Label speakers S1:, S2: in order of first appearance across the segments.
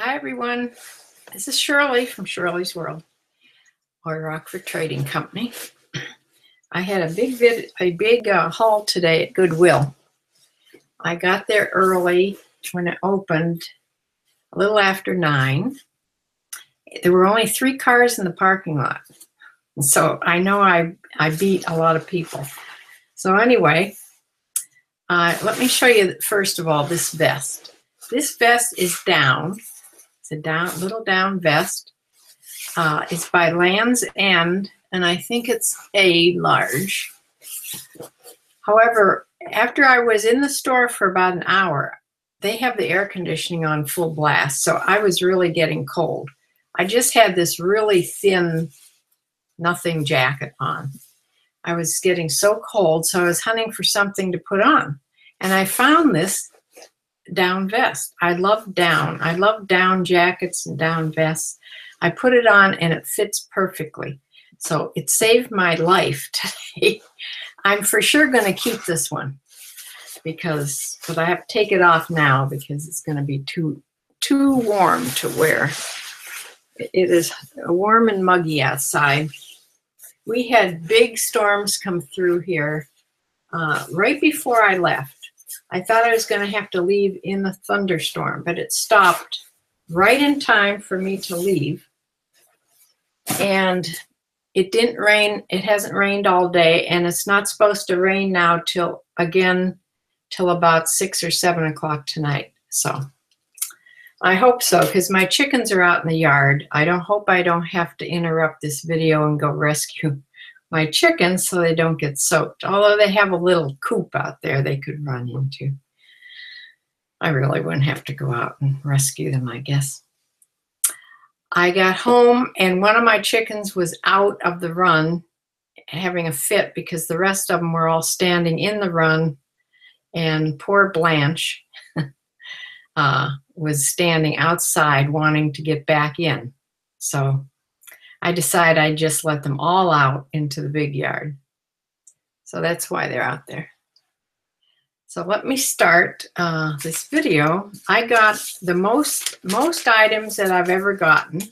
S1: Hi everyone, this is Shirley from Shirley's World, or Rockford Trading Company. I had a big haul today at Goodwill. I got there early when it opened, a little after 9. There were only 3 cars in the parking lot, so I know I beat a lot of people. So anyway, let me show you first of all this vest. This vest is down. It's a little down vest. It's by Land's End, and I think it's a large. However, after I was in the store for about an hour, they have the air conditioning on full blast, so I was really getting cold. I just had this really thin, nothing jacket on. I was getting so cold, so I was hunting for something to put on, and I found this down vest. I love down. I love down jackets and down vests. I put it on and it fits perfectly. So it saved my life today. I'm for sure going to keep this one but I have to take it off now because it's going to be too warm to wear. It is warm and muggy outside. We had big storms come through here right before I left. I thought I was going to have to leave in the thunderstorm, but it stopped right in time for me to leave. And it didn't rain. It hasn't rained all day, and it's not supposed to rain now till about 6 or 7 o'clock tonight. So I hope so, because my chickens are out in the yard. I hope I don't have to interrupt this video and go rescue my chickens so they don't get soaked. Although they have a little coop out there they could run into. I really wouldn't have to go out and rescue them, I guess. I got home and one of my chickens was out of the run having a fit because the rest of them were all standing in the run, and poor Blanche was standing outside wanting to get back in. So I decided I'd just let them all out into the big yard. So that's why they're out there. So let me start this video. I got the most items that I've ever gotten.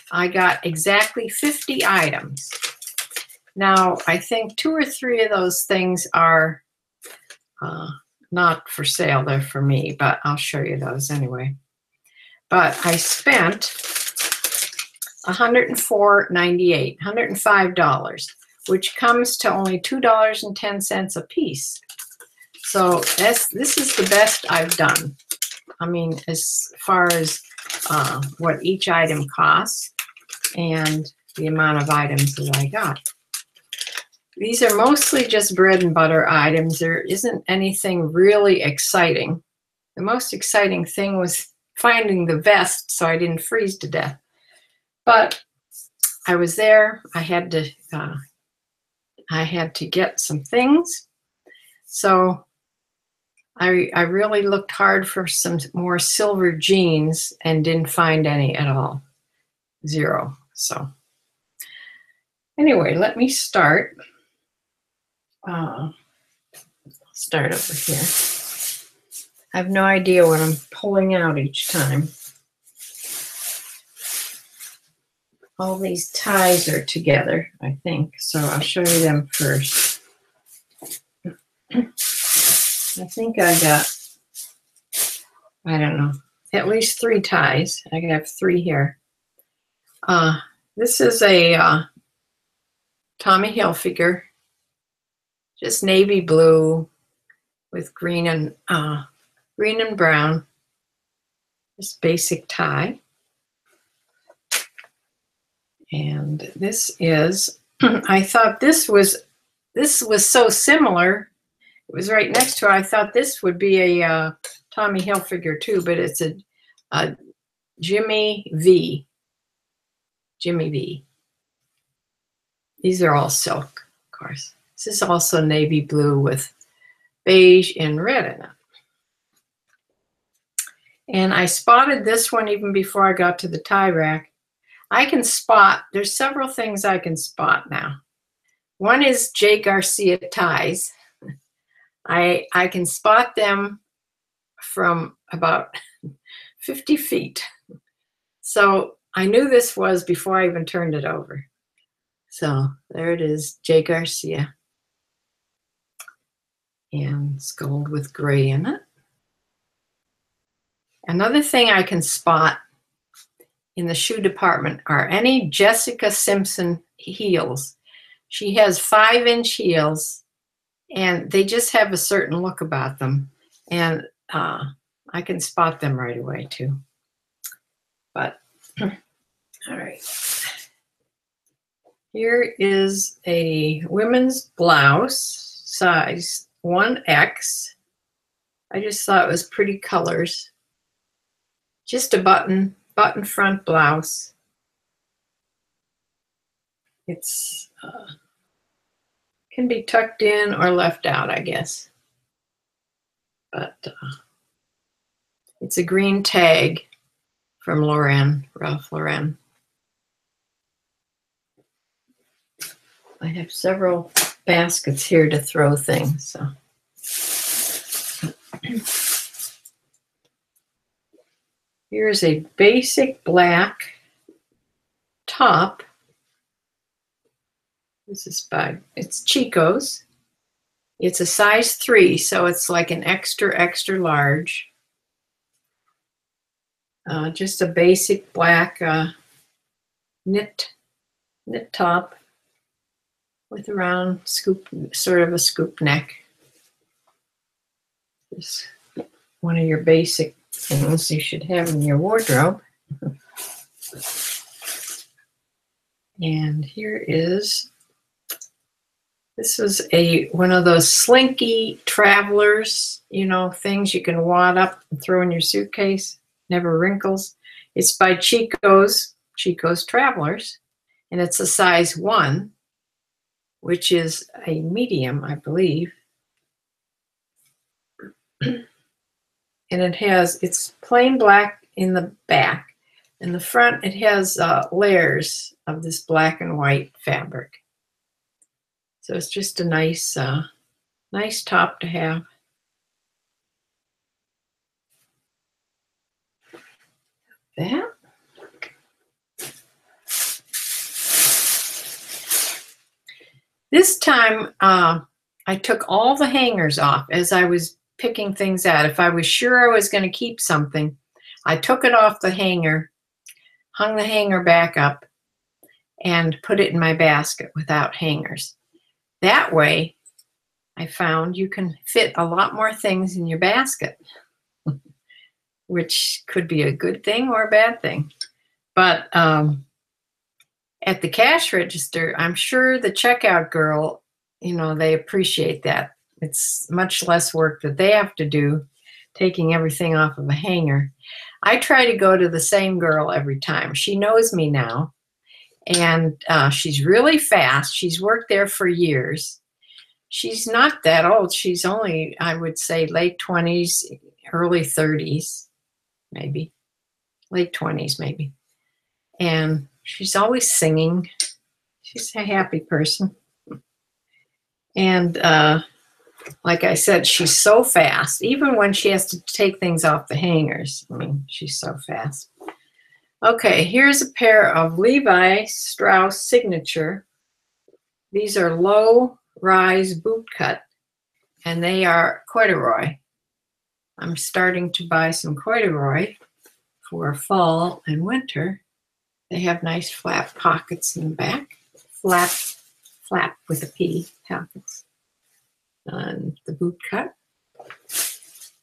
S1: I got exactly 50 items. Now, I think 2 or 3 of those things are not for sale. They're for me, but I'll show you those anyway. But I spent $104.98, $105, which comes to only $2.10 a piece. So this is the best I've done. I mean, as far as what each item costs and the amount of items that I got. These are mostly just bread and butter items. There isn't anything really exciting. The most exciting thing was finding the vest so I didn't freeze to death. But I was there. I had to get some things. So I really looked hard for some more silver jeans and didn't find any at all. 0. So anyway, let me start. Start over here. I have no idea what I'm pulling out each time. All these ties are together, I think, so I'll show you them first. I think I got, I don't know, at least 3 ties. I have 3 here. This is a Tommy Hilfiger, just navy blue with green and brown. Just basic tie. And this is, I thought this was so similar. It was right next to it. I thought this would be a Tommy Hilfiger too, but it's a Jimmy V. Jimmy V. These are all silk, of course. This is also navy blue with beige and red in it. And I spotted this one even before I got to the tie rack. I can spot, there's several things I can spot now. One is J. Garcia ties. I can spot them from about 50 feet. So I knew this was before I even turned it over. So there it is, J. Garcia. And it's gold with gray in it. Another thing I can spot in the shoe department are any Jessica Simpson heels. She has 5-inch heels, and they just have a certain look about them. And I can spot them right away too. But, all right. Here is a women's blouse, size 1X. I just thought it was pretty colors. Just a button front blouse. It's can be tucked in or left out, I guess. But it's a green tag from Lauren, Ralph Lauren. I have several baskets here to throw things, so. Here's a basic black top. This is it's Chico's. It's a size 3, so it's like an extra, extra large. Just a basic black knit top with a round scoop, sort of a scoop neck. Just one of your basic things you should have in your wardrobe. And here is, this was one of those slinky travelers, you know, things you can wad up and throw in your suitcase, never wrinkles. It's by Chico's Travelers, and it's a size 1, which is a medium, I believe. And it's plain black in the back. In the front, it has layers of this black and white fabric. So it's just a nice, nice top to have. That. This time, I took all the hangers off as I was picking things out. If I was sure I was going to keep something, I took it off the hanger, hung the hanger back up, and put it in my basket without hangers. That way, I found you can fit a lot more things in your basket, which could be a good thing or a bad thing. But at the cash register, I'm sure the checkout girl, you know, they appreciate that. It's much less work that they have to do, taking everything off of a hanger. I try to go to the same girl every time. She knows me now, and she's really fast. She's worked there for years. She's not that old. She's only, I would say, late 20s, early 30s, maybe. Late 20s, maybe. And she's always singing. She's a happy person. And like I said, she's so fast. Even when she has to take things off the hangers, I mean, she's so fast. Okay, here's a pair of Levi Strauss Signature. These are low-rise boot cut, and they are corduroy. I'm starting to buy some corduroy for fall and winter. They have nice flat pockets in the back. Flap with a P, pockets. On the boot cut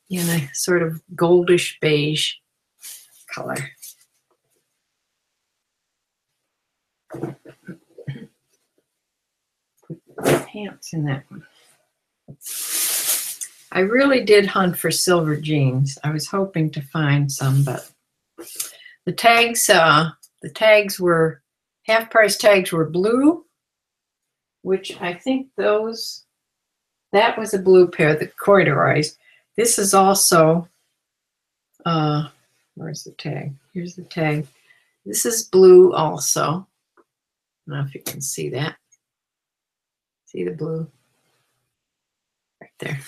S1: in a sort of goldish beige color. Put pants in that one. I really did hunt for silver jeans. I was hoping to find some, but the tags were, half-price tags were blue, which I think that was a blue pair, the corduroys. This is also, where's the tag? Here's the tag. This is blue also. I don't know if you can see that. See the blue? Right there.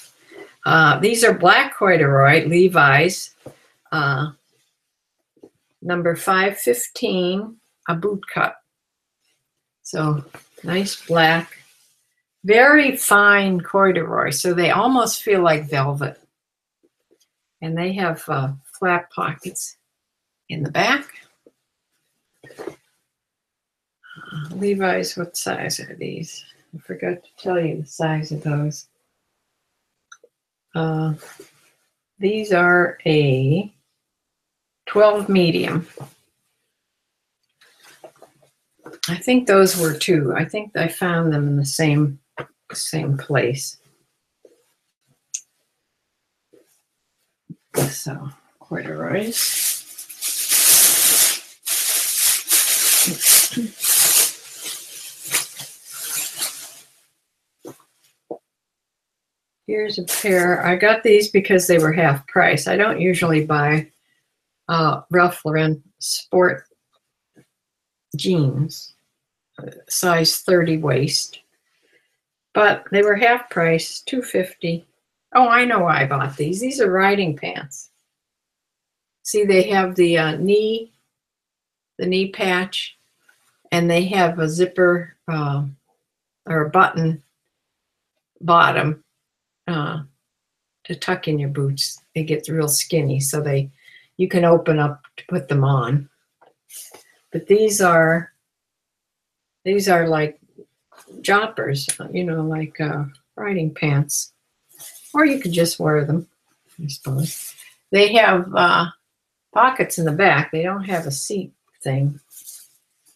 S1: These are black corduroy, Levi's. number 515, a boot cut. So nice black, very fine corduroy. So they almost feel like velvet. And they have flap pockets in the back. Levi's, what size are these? I forgot to tell you the size of those. These are a 12 medium. I think those were two. I think I found them in the same place. So corduroys. Here's a pair. I got these because they were half price. I don't usually buy Ralph Lauren sport jeans, size 30 waist, but they were half price, $2.50. Oh, I know why I bought these. These are riding pants. See, they have the knee patch, and they have a zipper or a button bottom to tuck in your boots. They get real skinny, so you can open up to put them on. But these are like joppers, you know, like riding pants, or you could just wear them, I suppose. They have pockets in the back. They don't have a seat thing,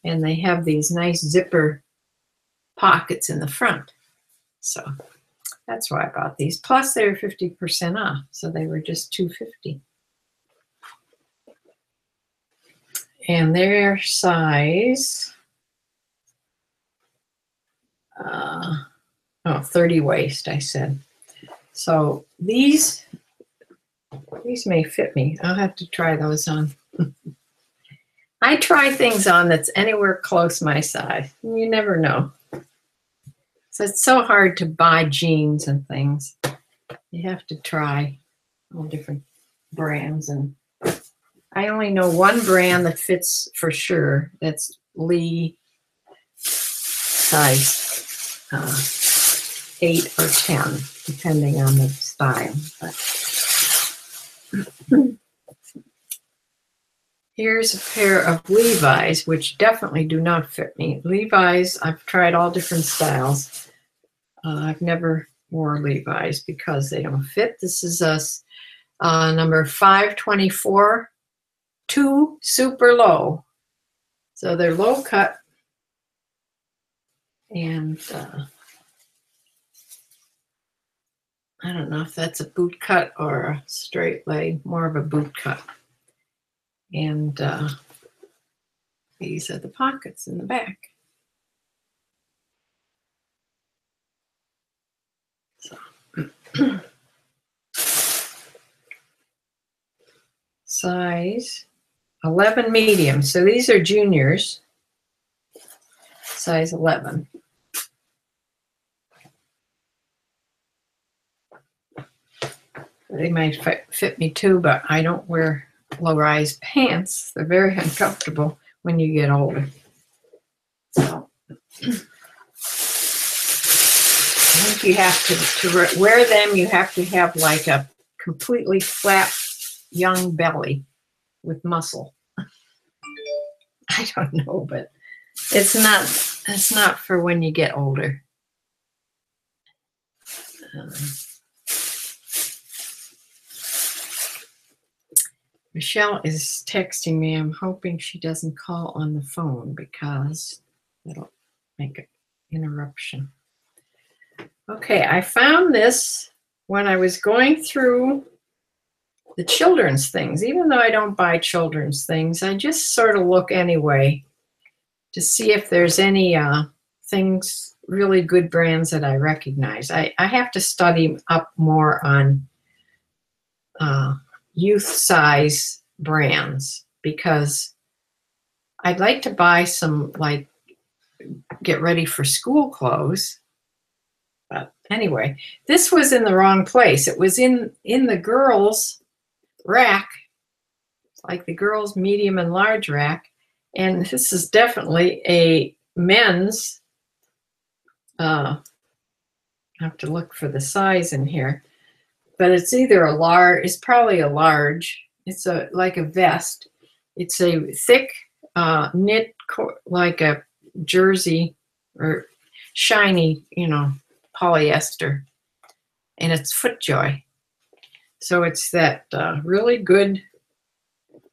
S1: and they have these nice zipper pockets in the front. So that's why I bought these. Plus, they were 50% off, so they were just $2.50. And their size, 30 waist, I said. So these may fit me. I'll have to try those on. I try things on that's anywhere close my size. You never know. So it's so hard to buy jeans and things. You have to try all different brands, and I only know one brand that fits for sure. That's Lee, size 8 or 10, depending on the style. But here's a pair of Levi's, which definitely do not fit me. Levi's, I've tried all different styles. I've never wore Levi's because they don't fit. This is number 524. 2 super low, so they're low cut, and I don't know if that's a boot cut or a straight leg, more of a boot cut. And these are the pockets in the back. So size 11 medium. So these are juniors, size 11. They might fit me too, but I don't wear low-rise pants. They're very uncomfortable when you get older. So I think you have to wear them, you have to have like a completely flat young belly with muscle. I don't know, but it's not for when you get older. Michelle is texting me. I'm hoping she doesn't call on the phone because it'll make an interruption. Okay, I found this when I was going through the children's things. Even though I don't buy children's things, I just sort of look anyway to see if there's any things, really good brands that I recognize. I have to study up more on youth size brands because I'd like to buy some, like, get ready for school clothes. But anyway, this was in the wrong place. It was in the girls' rack, like the girls' medium and large rack. And this is definitely a men's. I have to look for the size in here, but it's either a large. It's probably a large. It's like a vest. It's a thick knit, like a jersey or shiny, polyester, and it's FootJoy. So it's that really good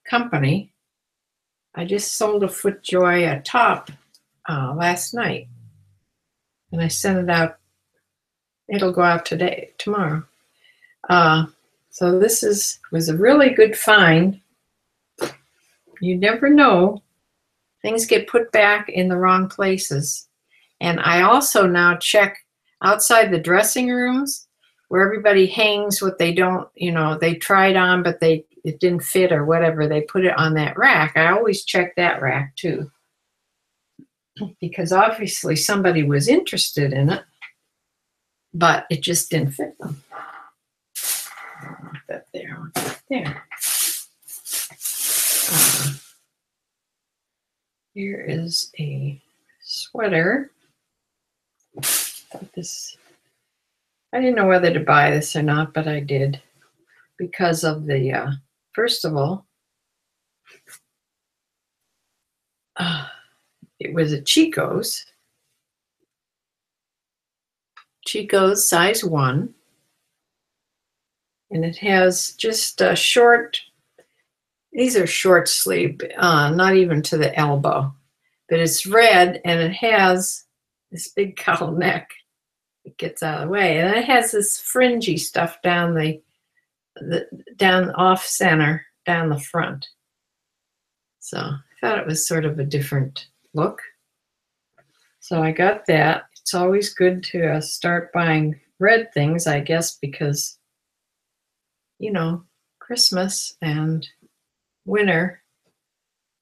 S1: company. I just sold a FootJoy top last night, and I sent it out. It'll go out tomorrow. So this was a really good find. You never know. Things get put back in the wrong places. And I also now check outside the dressing rooms where everybody hangs what they don't, they tried on, but it didn't fit or whatever. They put it on that rack. I always check that rack too, because obviously somebody was interested in it, but it just didn't fit them. I don't want that there. I want that there. Here is a sweater. I didn't know whether to buy this or not, but I did because of the, first of all, it was a Chico's size 1, and it has just a short, these are short sleeve, not even to the elbow, but it's red and it has this big cowl neck. It gets out of the way, and it has this fringy stuff down down off center, down the front. So I thought it was sort of a different look. So I got that. It's always good to start buying red things, I guess, because, Christmas and winter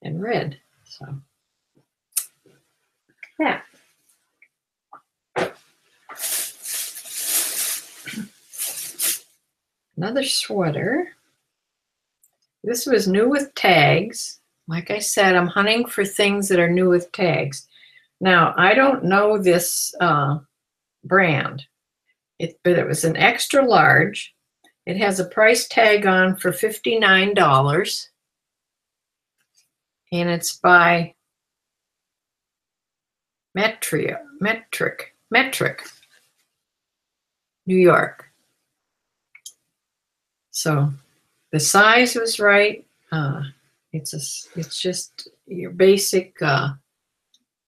S1: and red. So yeah. Another sweater. This was new with tags. Like I said, I'm hunting for things that are new with tags. Now, I don't know this brand, but it was an extra large. It has a price tag on for $59, and it's by Metric, New York. So the size was right. It's just your basic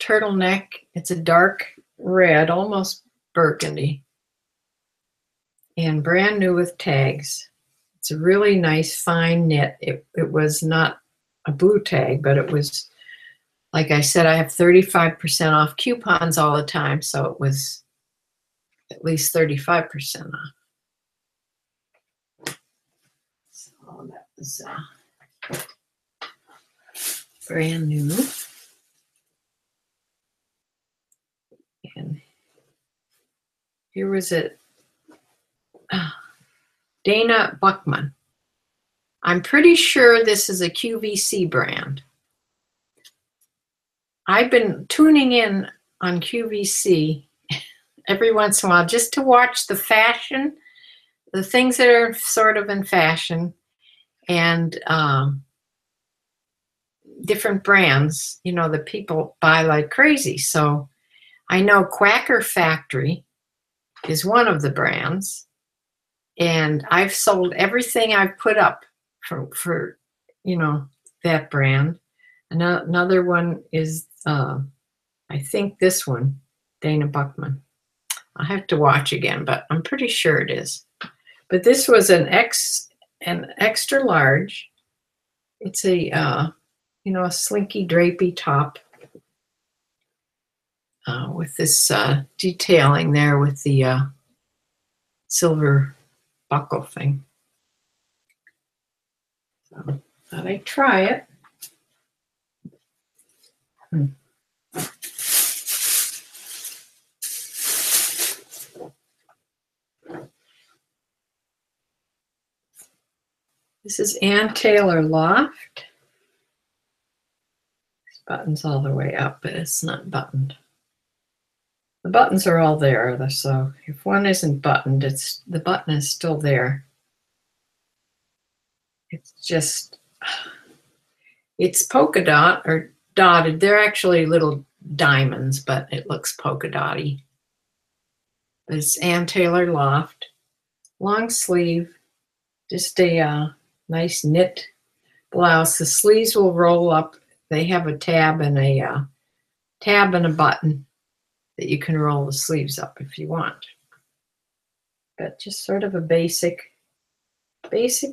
S1: turtleneck. It's a dark red, almost burgundy, and brand new with tags. It's a really nice fine knit. It was not a blue tag, but it was, like I said, I have 35% off coupons all the time, so it was at least 35% off. So that was brand new. And here was it. Dana Buchman. I'm pretty sure this is a QVC brand. I've been tuning in on QVC every once in a while just to watch the fashion, the things that are sort of in fashion, and different brands, that people buy like crazy. So I know Quacker Factory is one of the brands, and I've sold everything I've put up for that brand. Another one is I think this one, Dana Buchman. I'll have to watch again, but I'm pretty sure it is. But this was an extra large. It's a a slinky drapey top with this detailing there with the silver buckle thing. So thought I'd try it. This is Ann Taylor Loft. This button's all the way up, but it's not buttoned. The buttons are all there, so if one isn't buttoned, the button is still there. It's just, it's polka dot or dotted. They're actually little diamonds, but it looks polka dotty. It's Ann Taylor Loft, long sleeve, just a nice knit blouse. The sleeves will roll up. They have a tab and a button that you can roll the sleeves up if you want. But just sort of a basic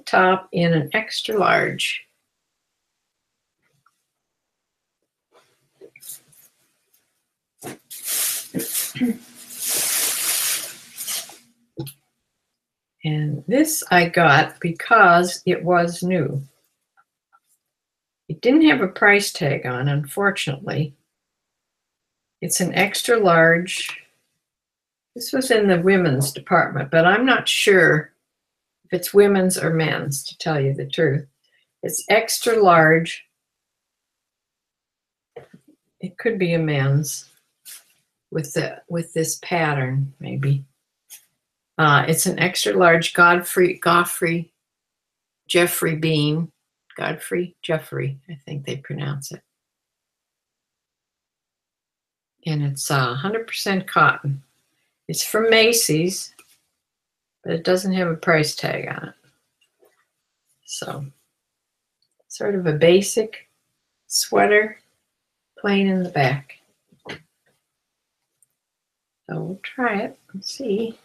S1: top in an extra large. And this I got because it was new. It didn't have a price tag on, unfortunately. It's an extra large. This was in the women's department, but I'm not sure if it's women's or men's, to tell you the truth. It's extra large. It could be a men's with this pattern, maybe. It's an extra large Godfrey Jeffrey bean. Godfrey Jeffrey, I think they pronounce it. And it's 100% cotton. It's from Macy's, but it doesn't have a price tag on it. So, sort of a basic sweater, plain in the back. So we'll try it and see.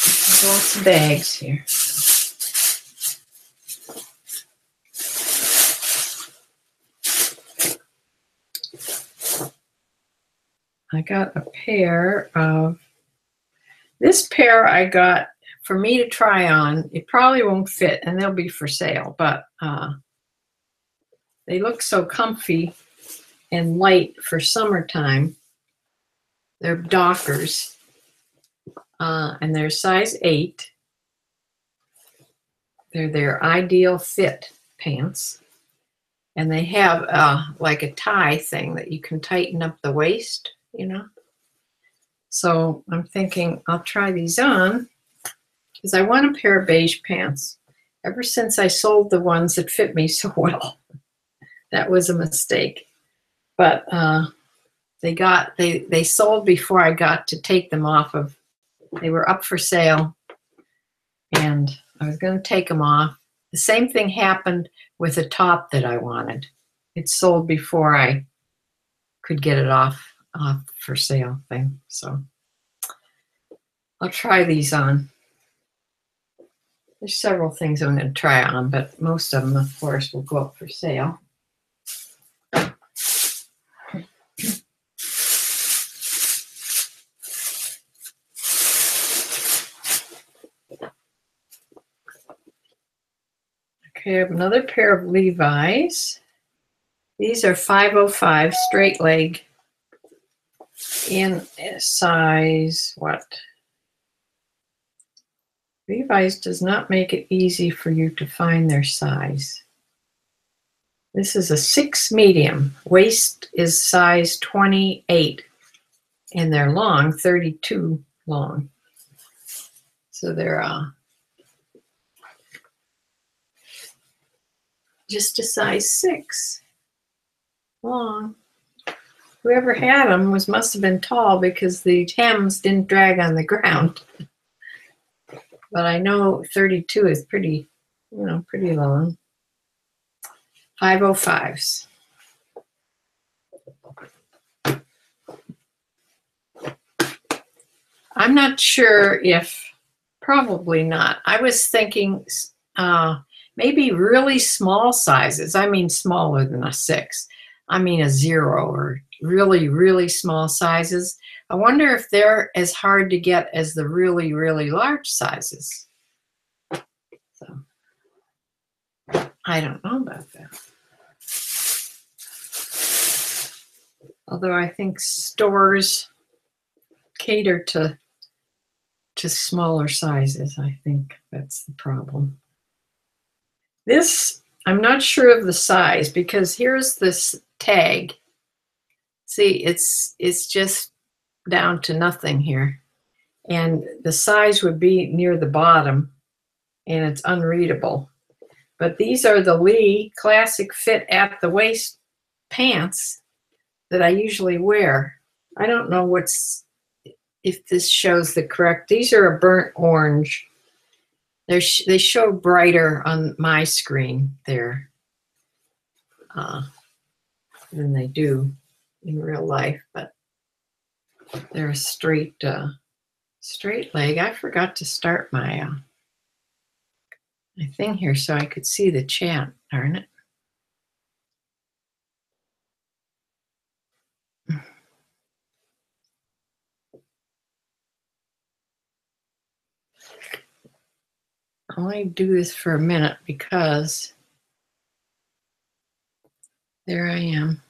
S1: There's lots of bags here. I got a pair of, this pair I got for me to try on. It probably won't fit and they'll be for sale, but they look so comfy and light for summertime. They're Dockers and they're size 8. They're their ideal fit pants. And they have like a tie thing that you can tighten up the waist, you know. So I'm thinking I'll try these on because I want a pair of beige pants. Ever since I sold the ones that fit me so well, that was a mistake. But they sold before I got to take them off of. They were up for sale, and I was going to take them off. The same thing happened with a top that I wanted. It sold before I could get it off for sale thing. So I'll try these on. There's several things I'm going to try on, but most of them, of course, will go up for sale. Okay, I have another pair of Levi's. These are 505 straight leg in size what? Levi's does not make it easy for you to find their size. This is a 6 medium. Waist is size 28 and they're long, 32 long. So they're just a size 6 long. Whoever had them must have been tall because the hems didn't drag on the ground. But I know 32 is pretty, pretty long. 505s. I'm not sure if, probably not. I was thinking maybe really small sizes. I mean smaller than a 6. I mean a 0 or really, really small sizes. I wonder if they're as hard to get as the really, really large sizes. So I don't know about that. Although I think stores cater to smaller sizes. I think that's the problem. This, I'm not sure of the size because here's this tag. See, it's just down to nothing here. And the size would be near the bottom and it's unreadable. But these are the Lee Classic Fit at the Waist pants that I usually wear. I don't know if this shows the correct. These are a burnt orange. They show brighter on my screen there than they do in real life, but they're a straight leg. I forgot to start my thing here so I could see the chat. Darn it. I'll only do this for a minute because there I am.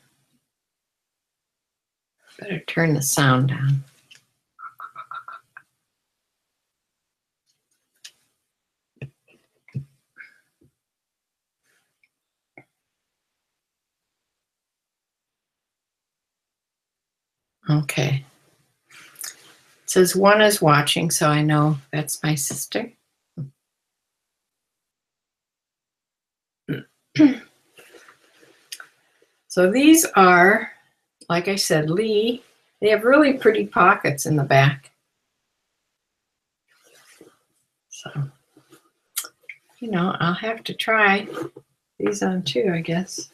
S1: Better turn the sound down. Okay. It says one is watching, so I know that's my sister. So these are, like I said, Lee. They have really pretty pockets in the back. So, you know, I'll have to try these on too, I guess.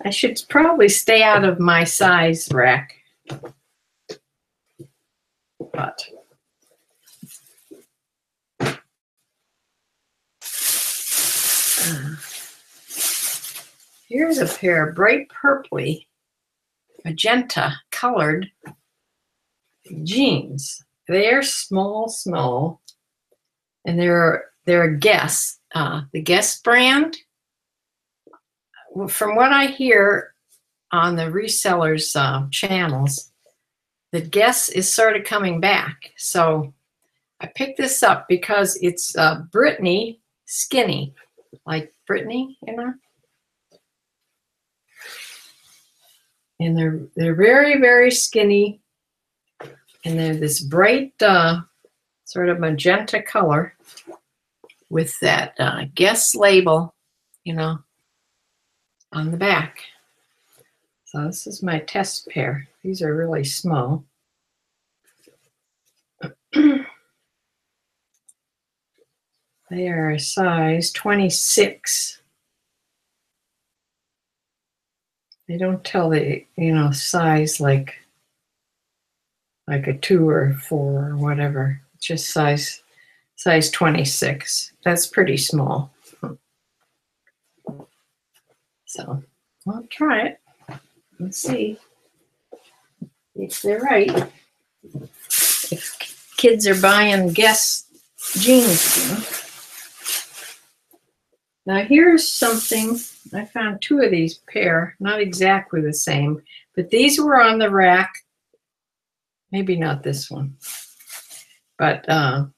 S1: I should probably stay out of my size rack. But here's a pair of bright purpley, magenta colored jeans. They're small, and they're a Guess, the Guess brand. From what I hear on the resellers' channels, the Guess is sort of coming back. So I picked this up because it's Britney skinny, like Britney, you know. And they're very, very skinny, and they're this bright sort of magenta color with that Guess label, you know, on the back. So this is my test pair. These are really small. They are a size 26. They don't tell the, you know, size like a 2 or 4 or whatever. It's just size 26. That's pretty small. So I'll try it. Let's see if they're right. If kids are buying Guess jeans, you know. Now here's something. I found 2 of these pair, not exactly the same, but these were on the rack. Maybe not this one, but I'll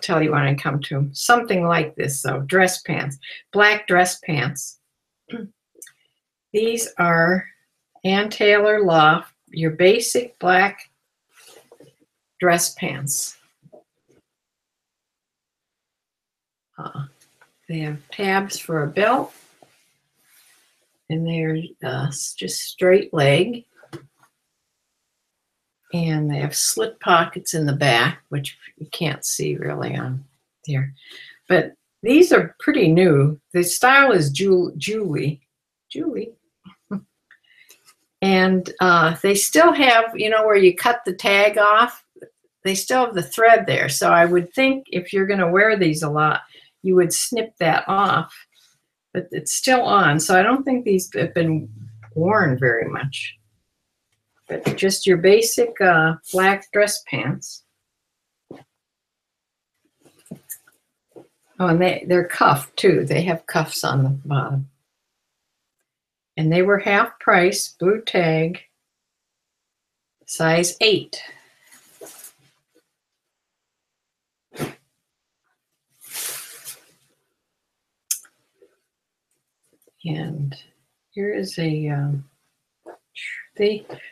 S1: tell you when I come to them. Something like this, though. Dress pants, black dress pants. These are Ann Taylor Loft, your basic black dress pants. They have tabs for a belt, and they're just straight leg. And they have slit pockets in the back, which you can't see really on here. But these are pretty new. The style is Julie. And they still have, you know, where you cut the tag off, they still have the thread there. So I would think if you're going to wear these a lot, you would snip that off. But it's still on. So I don't think these have been worn very much. But just your basic black dress pants. Oh, and they're cuffed too. They have cuffs on the bottom. And they were half price, blue tag, size 8. And here is a,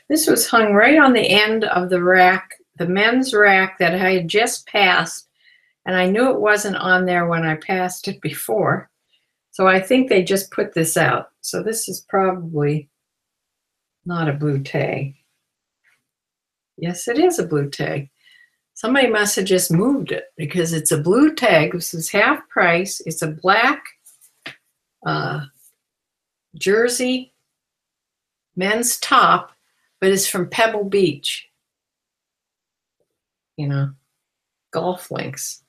S1: this was hung right on the end of the rack, the men's rack that I had just passed. And I knew it wasn't on there when I passed it before. So I think they just put this out. So this is probably not a blue tag. Yes, it is a blue tag. Somebody must have just moved it because it's a blue tag. This is half price. It's a black jersey men's top, but it's from Pebble Beach. You know, golf links.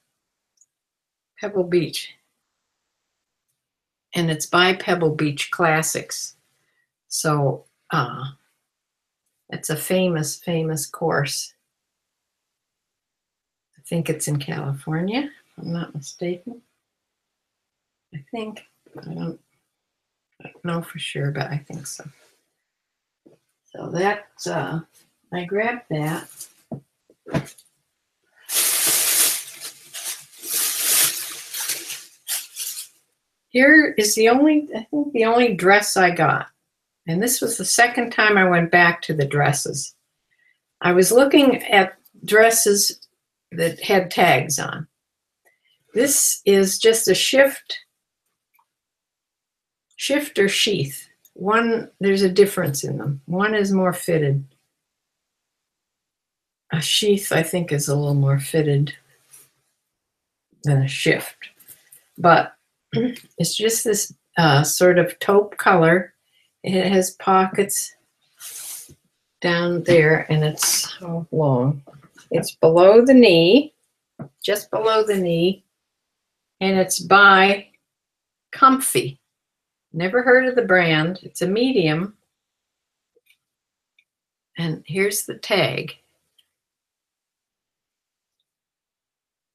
S1: Pebble Beach. And it's by Pebble Beach Classics. So it's a famous, famous course. I think it's in California, if I'm not mistaken. I think. I don't know for sure, but I think so. So that, I grabbed that. Here is the only, I think the only dress I got. And this was the second time I went back to the dresses. I was looking at dresses that had tags on. This is just a shift or sheath. One, there's a difference in them. One is more fitted. A sheath, I think, is a little more fitted than a shift. But it's just this sort of taupe color. It has pockets down there, and it's how long? It's below the knee, just below the knee, and it's by Comfy. Never heard of the brand. It's a medium. And here's the tag.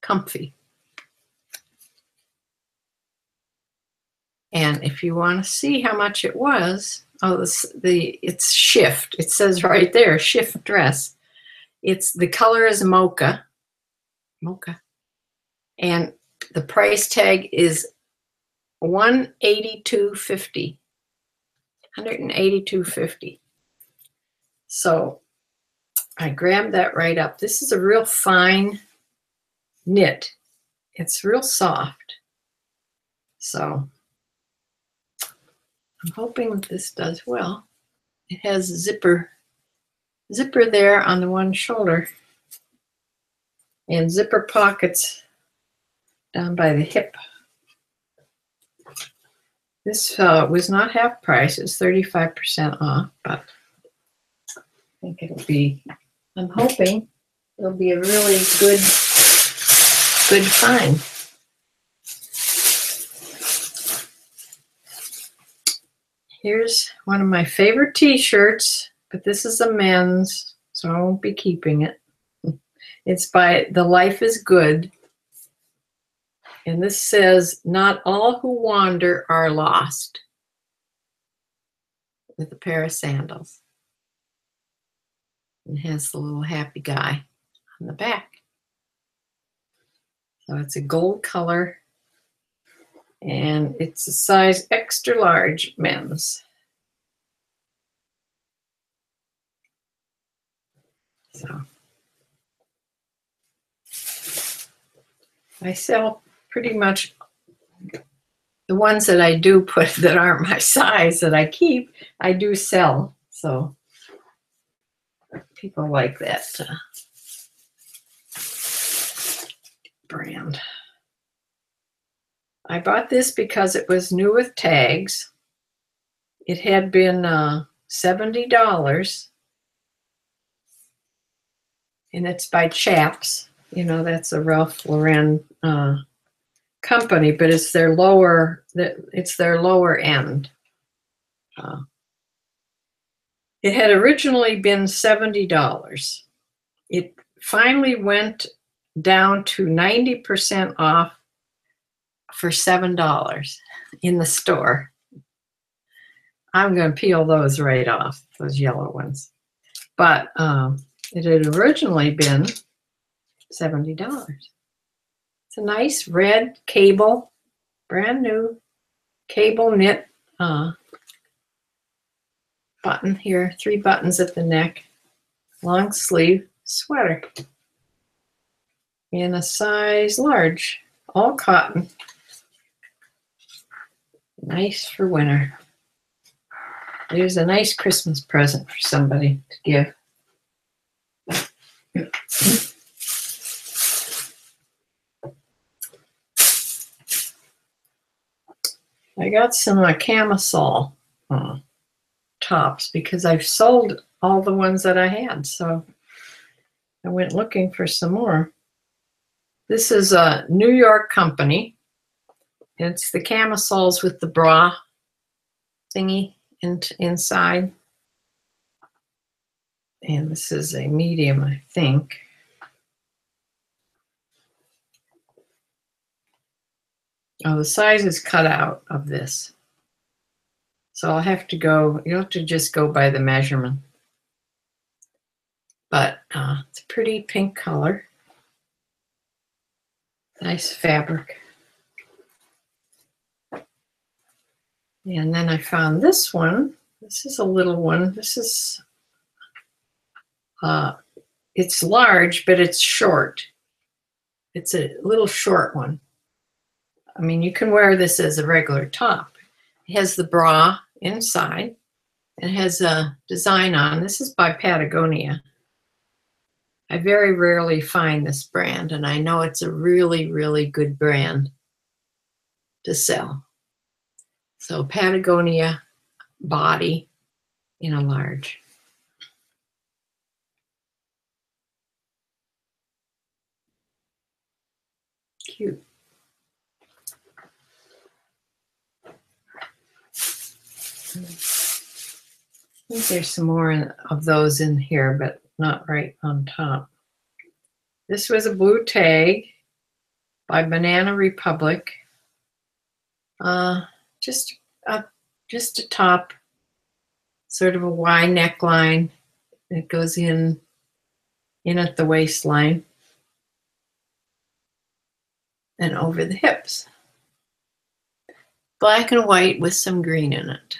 S1: Comfy. And if you want to see how much it was, it's shift. It says right there, shift dress. The color is mocha. Mocha. And the price tag is $182.50. $182.50. So I grabbed that right up. This is a real fine knit. It's real soft. So I'm hoping that this does well. It has a zipper there on the one shoulder and zipper pockets down by the hip. This was not half price. It's 35% off, but I think I'm hoping it'll be a really good find. Here's one of my favorite t-shirts, but this is a men's, so I won't be keeping it. It's by The Life is Good. And this says, "Not all who wander are lost," with a pair of sandals. And it has the little happy guy on the back. So it's a gold color. And it's a size extra large men's. So I sell pretty much the ones that I do put that aren't my size that I keep, I do sell. So people like that brand. I bought this because it was new with tags. It had been $70. And it's by Chaps. You know, that's a Ralph Lauren company, but it's their lower end. It had originally been $70. It finally went down to 90% off for $7 in the store. I'm going to peel those right off, those yellow ones. But it had originally been $70. It's a nice red cable, brand new cable knit button here, 3 buttons at the neck, long sleeve sweater in a size large, all cotton. Nice for winter. There's a nice Christmas present for somebody to give. I got some camisole tops because I've sold all the ones that I had, so I went looking for some more. This is a New York company. It's the camisoles with the bra thingy inside. And this is a medium, I think. Oh, the size is cut out of this. So I'll have to go, you'll have to just go by the measurement. But it's a pretty pink color. Nice fabric. And then I found this one. This is a little one. This is, it's large, but it's short. It's a little short one. I mean, you can wear this as a regular top. It has the bra inside. It has a design on. This is by Patagonia. I very rarely find this brand, and I know it's a really, really good brand to sell. So Patagonia body in a large. Cute. I think there's some more of those in here, but not right on top. This was a blue tag by Banana Republic. Just a top, sort of a Y neckline. It goes in at the waistline and over the hips. Black and white with some green in it.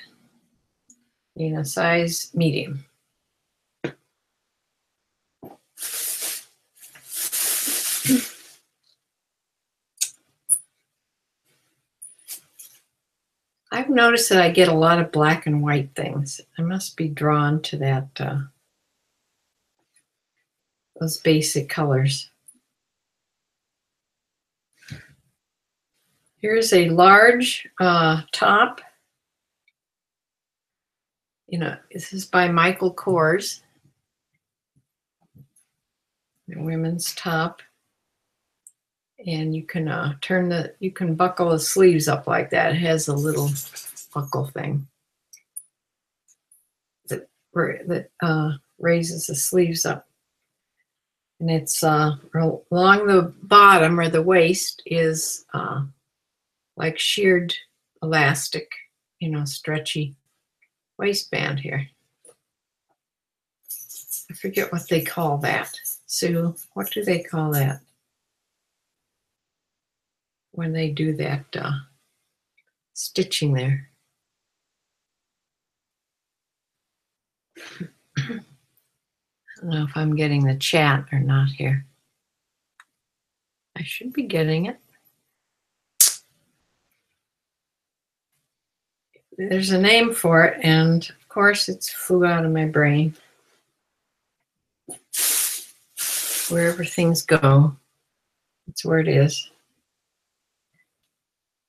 S1: In a size medium. I've noticed that I get a lot of black and white things. I must be drawn to that, those basic colors. Here's a large top. You know, this is by Michael Kors. The women's top. And you can you can buckle the sleeves up like that. It has a little buckle thing that raises the sleeves up. And it's along the bottom or the waist is like sheared elastic, you know, stretchy waistband here. I forget what they call that. Sue, what do they call that? When they do that stitching there. I don't know if I'm getting the chat or not here. I should be getting it. There's a name for it, and of course it's flew out of my brain. Wherever things go, that's where it is.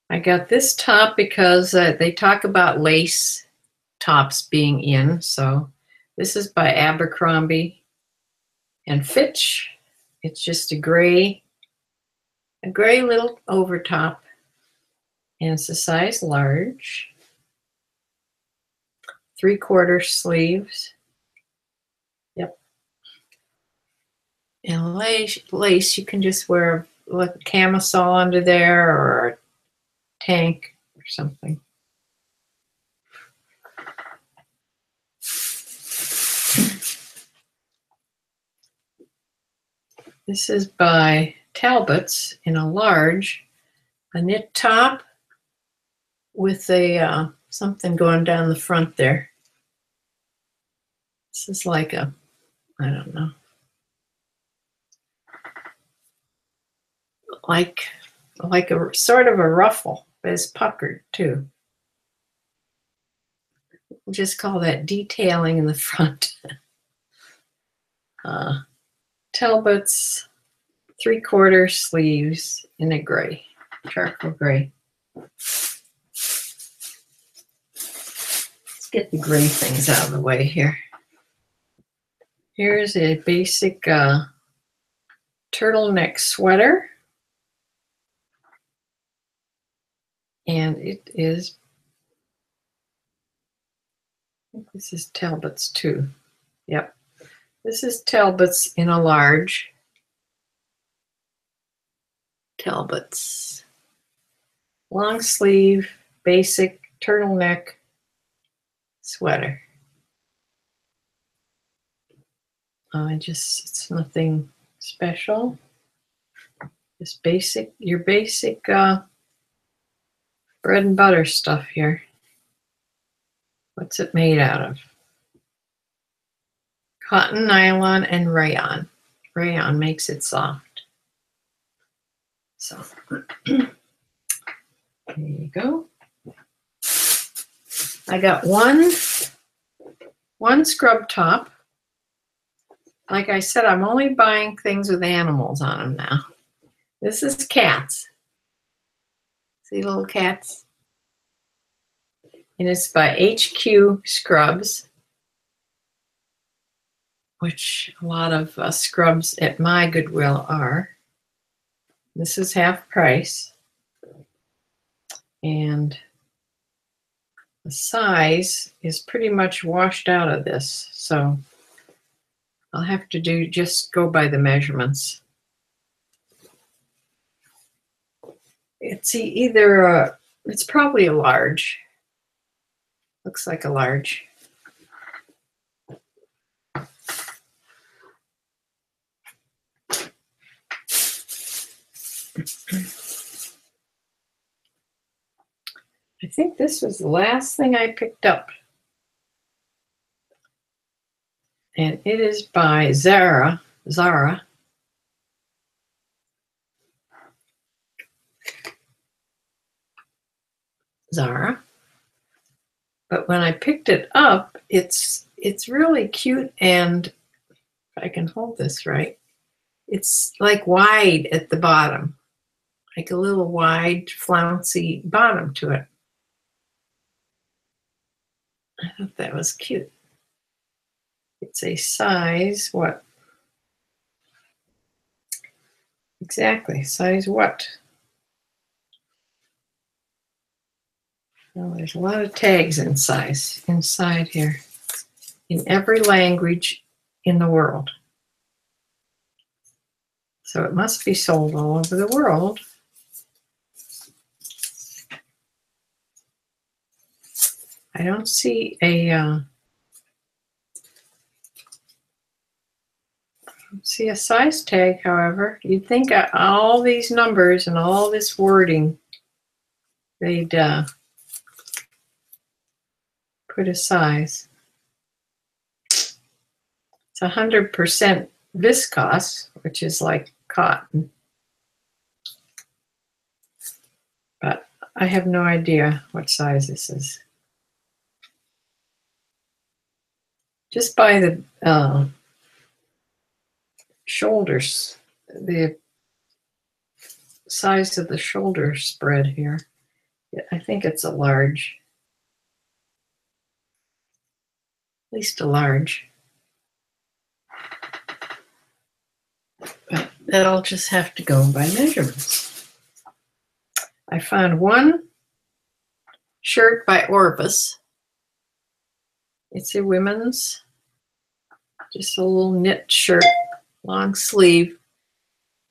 S1: I got this top because they talk about lace tops being in. So this is by Abercrombie and Fitch. It's just a gray little overtop. And it's a size large. 3/4 sleeves. Yep. And lace you can just wear like a camisole under there or tank or something. This is by Talbots in a large, a knit top with a something going down the front there. This is like a, I don't know, like a sort of a ruffle, but it's puckered too. We'll just call that detailing in the front. Talbots 3/4 sleeves in a gray, charcoal gray. Let's get the gray things out of the way here. Here's a basic turtleneck sweater. And it is, I think this is Talbots too. Yep. This is Talbots in a large. Talbots. Long sleeve, basic turtleneck sweater. It's nothing special. Just basic, your basic bread and butter stuff here. What's it made out of? Cotton, nylon, and rayon. Rayon makes it soft. So, there you go. I got one scrub top. Like I said, I'm only buying things with animals on them now. This is cats. See little cats? And it's by HQ Scrubs, which a lot of scrubs at my Goodwill are. This is half price. And the size is pretty much washed out of this. So I'll have to just go by the measurements. It's either, it's probably a large. Looks like a large. I think this was the last thing I picked up. And it is by Zara. Zara. But when I picked it up, it's really cute, and if I can hold this right, it's like wide at the bottom, like a little wide, flouncy bottom to it. I thought that was cute. It's a size what? Exactly, size what? Well, there's a lot of tags inside here, in every language in the world. So it must be sold all over the world. I don't see a size tag, however. You'd think all these numbers and all this wording, they'd put a size. It's 100% viscose, which is like cotton. But I have no idea what size this is. Just by the shoulders, the size of the shoulder spread here. I think it's a large. At least a large. But that'll just have to go by measurements. I found one shirt by Orvis. It's a women's, just a little knit shirt, long sleeve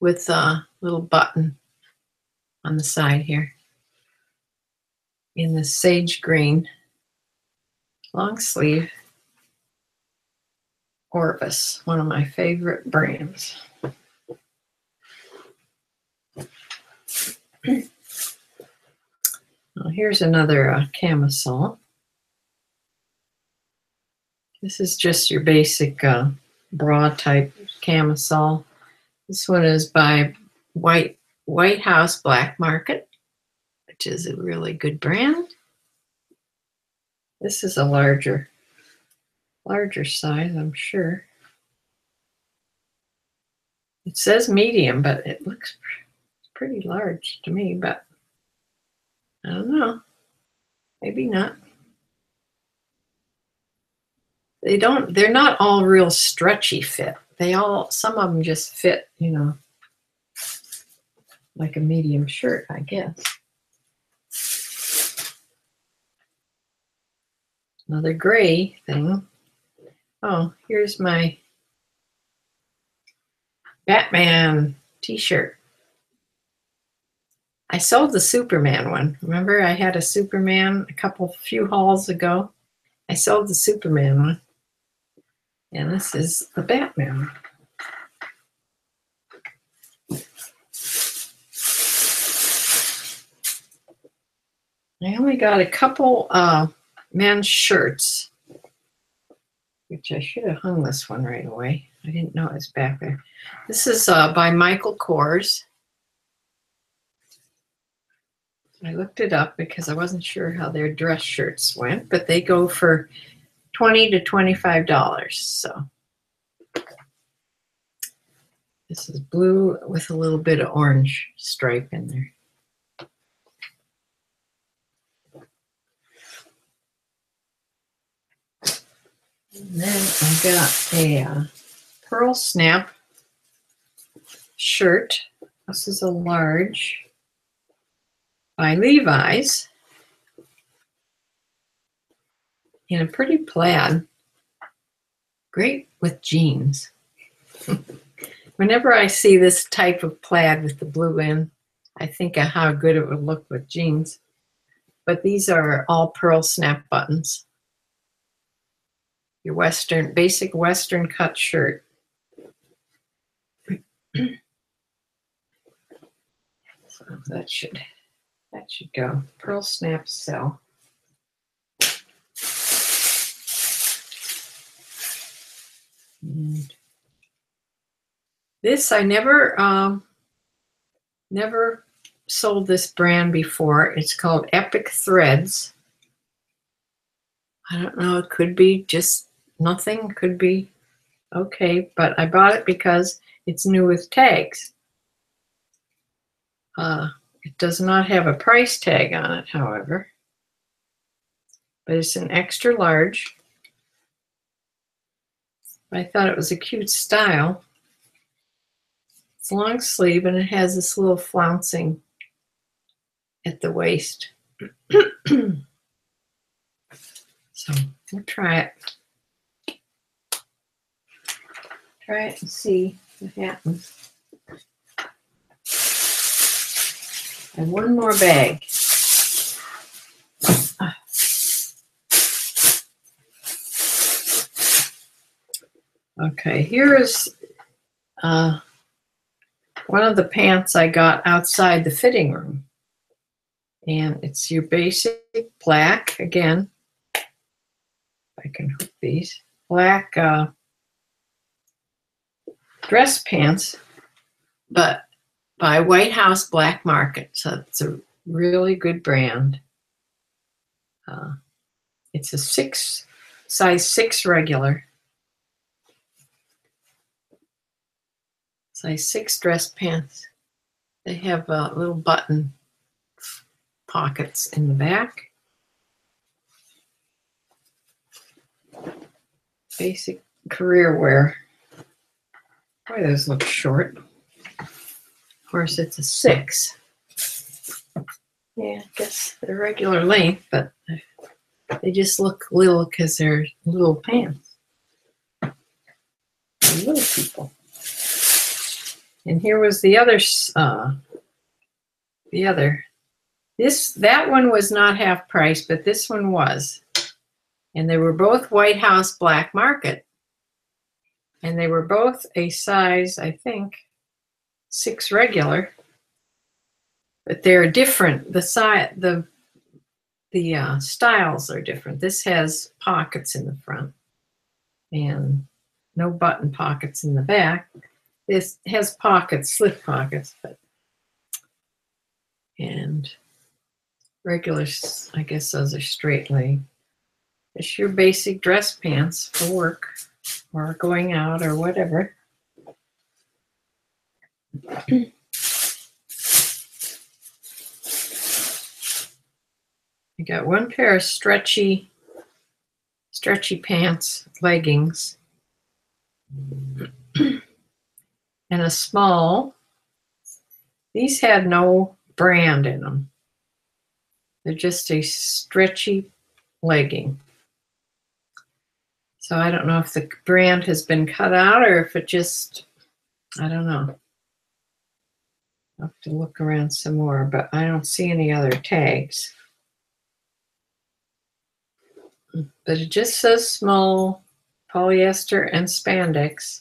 S1: with a little button on the side here. in the sage green long sleeve Orvis, one of my favorite brands. Well, here's another camisole. This is just your basic bra type camisole. This one is by White House Black Market, which is a really good brand. This is a larger size, I'm sure. It says medium, but it looks pretty large to me, but I don't know. Maybe not. They're not all real stretchy fit. Some of them just fit, you know, like a medium shirt, I guess. Another gray thing. Oh, here's my Batman t-shirt. I sold the Superman one. Remember I had a Superman a few hauls ago? I sold the Superman one. And this is the Batman. I only got a couple men's shirts, which I should have hung this one right away. I didn't know it was back there. This is by Michael Kors. I looked it up because I wasn't sure how their dress shirts went, but they go for $20 to $25. So this is blue with a little bit of orange stripe in there. And then I've got a pearl snap shirt. This is a large by Levi's in a pretty plaid. Great with jeans. Whenever I see this type of plaid with the blue in, I think of how good it would look with jeans. But these are all pearl snap buttons. Your basic Western cut shirt. So that should go. Pearl snap sell. And this I never sold this brand before. It's called Epic Threads. I don't know. It could be just nothing. Could be okay, but I bought it because it's new with tags. It does not have a price tag on it, however, but it's an extra large. I thought it was a cute style. It's long sleeve and it has this little flouncing at the waist. So we'll try it. Try it and see what happens. And one more bag. Okay, here is one of the pants I got outside the fitting room. And it's your basic black, again, if I can hook these, black dress pants, but by White House Black Market. So it's a really good brand. It's a size 6 regular. Size 6 dress pants. They have little button pockets in the back. Basic career wear. Boy, those look short. Of course, it's a 6. Yeah, I guess they're regular length, but they just look little because they're little pants. They're little people. And here was the other That one was not half price, but this one was. And they were both White House Black Market. And they were both a size, I think, 6 regular. But they're different. The styles are different. This has pockets in the front and no button pockets in the back. This has pockets, slip pockets, and regular, I guess those are straight leg. It's your basic dress pants for work or going out or whatever. I got one pair of stretchy pants, leggings, and a small. These had no brand in them. They're just a stretchy legging. So I don't know if the brand has been cut out or if it just, I don't know. I'll have to look around some more, but I don't see any other tags. But it just says small polyester and spandex.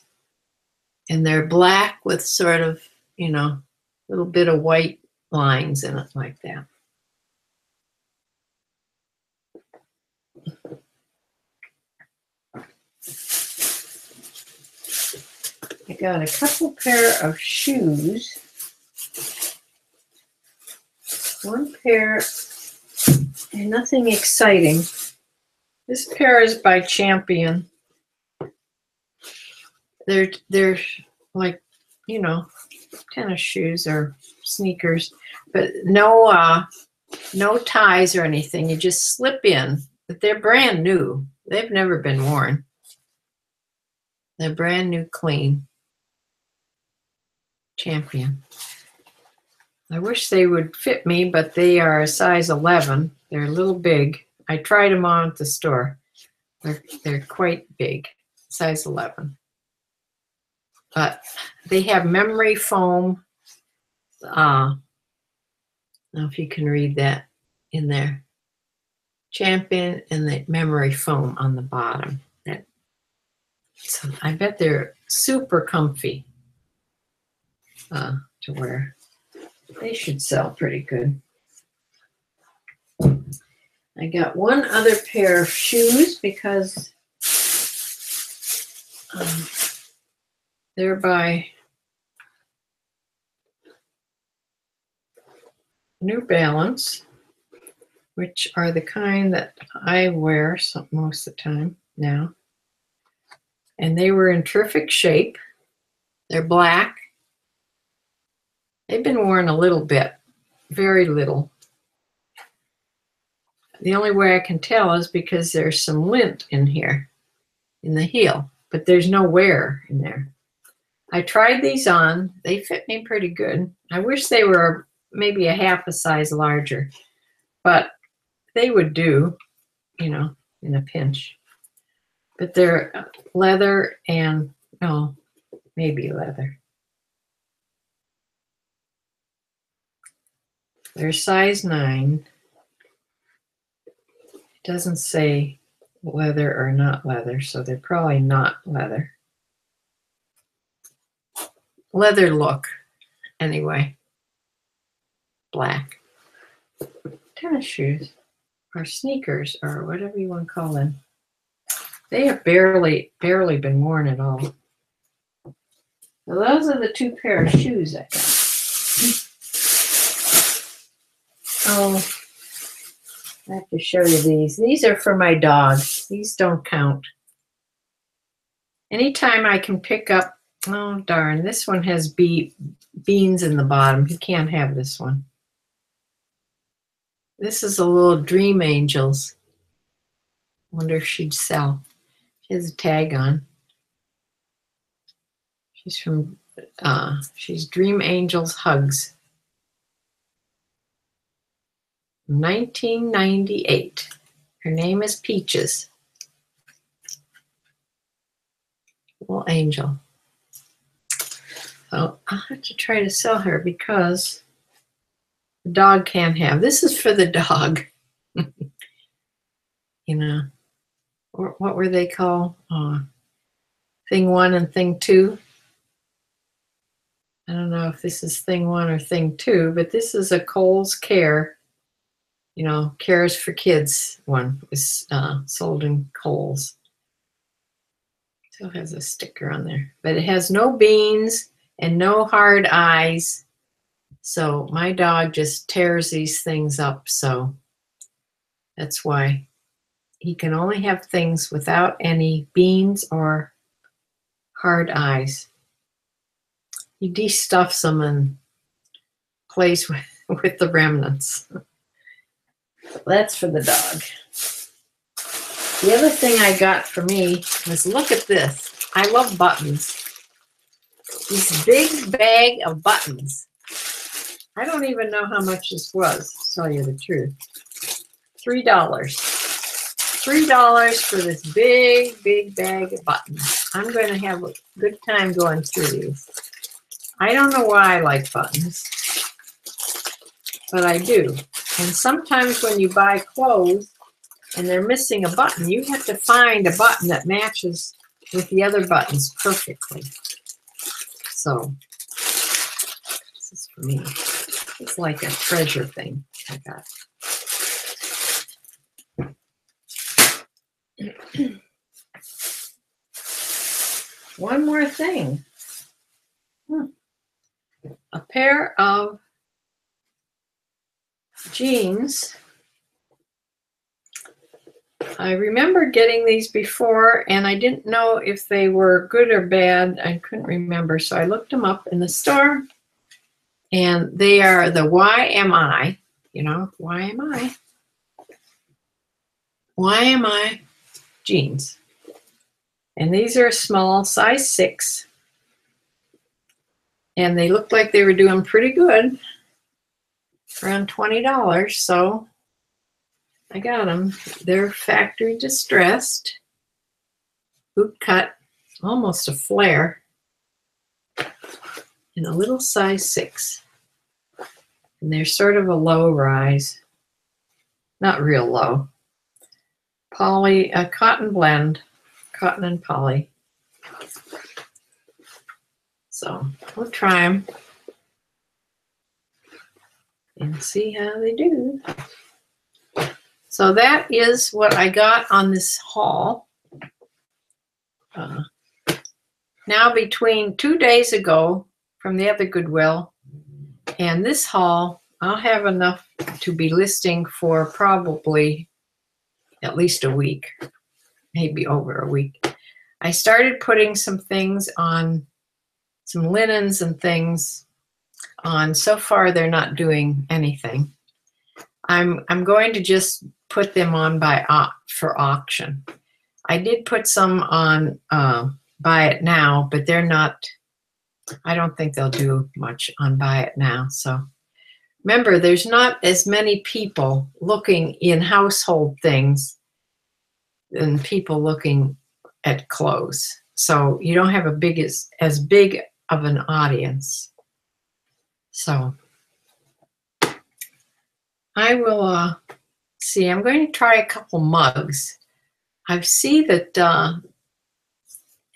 S1: And they're black with sort of, you know, a little bit of white lines in it like that. I got a couple pair of shoes. One pair, and nothing exciting. This pair is by Champion. They're like, you know, tennis shoes or sneakers, but no ties or anything. You just slip in. But they're brand new. They've never been worn. They're brand new, clean. Champion. I wish they would fit me, but they are a size 11. They're a little big. I tried them on at the store. They're quite big, size 11. But they have memory foam. I don't know if you can read that in there. Champion and the memory foam on the bottom. So I bet they're super comfy to wear. They should sell pretty good. I got one other pair of shoes because they're by New Balance, which are the kind that I wear most of the time now. And they were in terrific shape. They're black. They've been worn a little bit, very little. The only way I can tell is because there's some lint in here, in the heel, but there's no wear in there. I tried these on. They fit me pretty good. I wish they were maybe a half a size larger, but they would do, you know, in a pinch. But they're leather and, no, maybe leather. They're size 9. It doesn't say leather or not leather, so they're probably not leather. Leather look, anyway. Black. Tennis shoes, or sneakers, or whatever you want to call them. They have barely been worn at all. So those are the 2 pair of shoes I got. Oh, I have to show you these. These are for my dog. These don't count. Anytime I can pick up, oh darn, this one has beans in the bottom. He can't have this one. This is a little Dream Angels. Wonder if she'd sell. She has a tag on. She's from, she's Dream Angels Hugs. 1998. Her name is Peaches. Little angel. So I'll have to try to sell her because The dog can't have. This is for the dog. You know, what were they called? Thing 1 and thing 2. I don't know if this is thing 1 or thing 2, but this is a Kohl's Care. You know, Cares for Kids one was sold in Kohl's. Still has a sticker on there, but it has no beans and no hard eyes. So my dog just tears these things up. So that's why he can only have things without any beans or hard eyes. He destuffs them and plays with the remnants. That's for the dog. The other thing I got for me was, look at this. I love buttons. This big bag of buttons. I don't even know how much this was, to tell you the truth. $3. $3 for this big bag of buttons. I'm going to have a good time going through these. I don't know why I like buttons, but I do. And sometimes when you buy clothes and they're missing a button, you have to find a button that matches with the other buttons perfectly. So this is for me. It's like a treasure thing I got. One more thing. A pair of jeans. I remember getting these before, and I didn't know if they were good or bad. I couldn't remember, so I looked them up in the store, and they are the YMI. You know, YMI jeans. And these are small, size 6. And they looked like they were doing pretty good, around $20. So I got them. They're factory distressed, boot cut, almost a flare, in a little size 6. And they're sort of a low rise, not real low. Poly, a cotton blend, cotton and poly. So we'll try them and see how they do. So that is what I got on this haul. Now between 2 days ago from the other Goodwill and this haul, I'll have enough to be listing for probably at least a week, maybe over a week. I started putting some things on, some linens and things on. So far, they're not doing anything. I'm going to just put them on for auction. I did put some on Buy It Now, but they're not, I don't think they'll do much on Buy It Now. So remember, there's not as many people looking in household things than people looking at clothes. So you don't have as big of an audience. So I will see. I'm going to try a couple mugs. I see that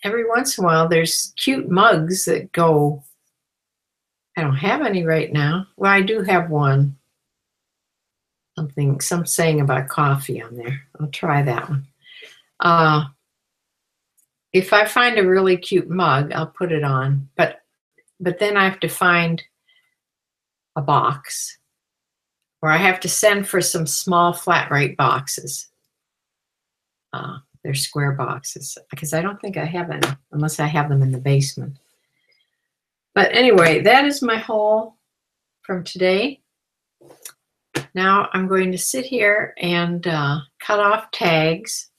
S1: every once in a while there's cute mugs that go. I don't have any right now. Well, I do have one. Some saying about coffee on there. I'll try that one. If I find a really cute mug, I'll put it on. But then I have to find a box, or I have to send for some small flat rate boxes. They're square boxes, because I don't think I have any, unless I have them in the basement. But anyway, that is my haul from today. Now I'm going to sit here and cut off tags,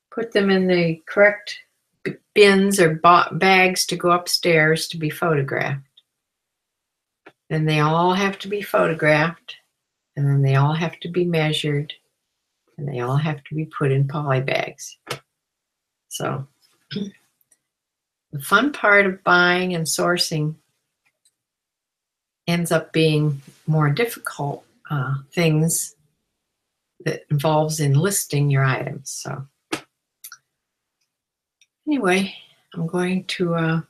S1: put them in the correct bins or bags to go upstairs to be photographed. Then they all have to be photographed, and then they all have to be measured, and they all have to be put in poly bags. So the fun part of buying and sourcing ends up being more difficult things that involves in listing your items. So anyway, I'm going to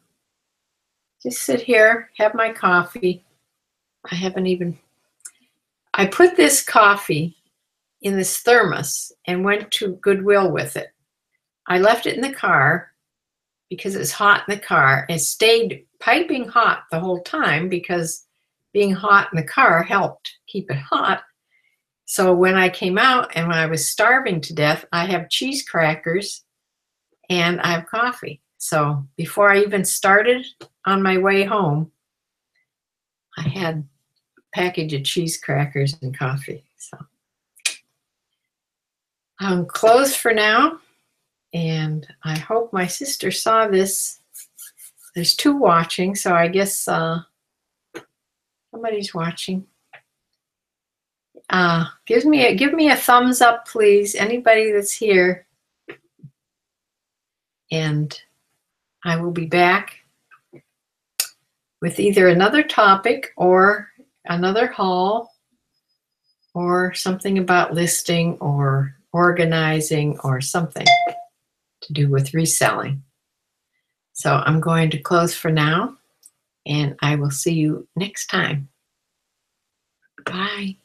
S1: just sit here, have my coffee. I put this coffee in this thermos and went to Goodwill with it. I left it in the car because it's hot in the car. It stayed piping hot the whole time because being hot in the car helped keep it hot. So when I came out and when I was starving to death, I have cheese crackers and I have coffee. So before I even started on my way home, I had a package of cheese crackers and coffee. So I'm closed for now, and I hope my sister saw this. There's 2 watching, so I guess somebody's watching. Give me a thumbs up, please, anybody that's here. And I will be back with either another topic or another haul or something about listing or organizing or something to do with reselling. So I'm going to close for now, and I will see you next time. Bye.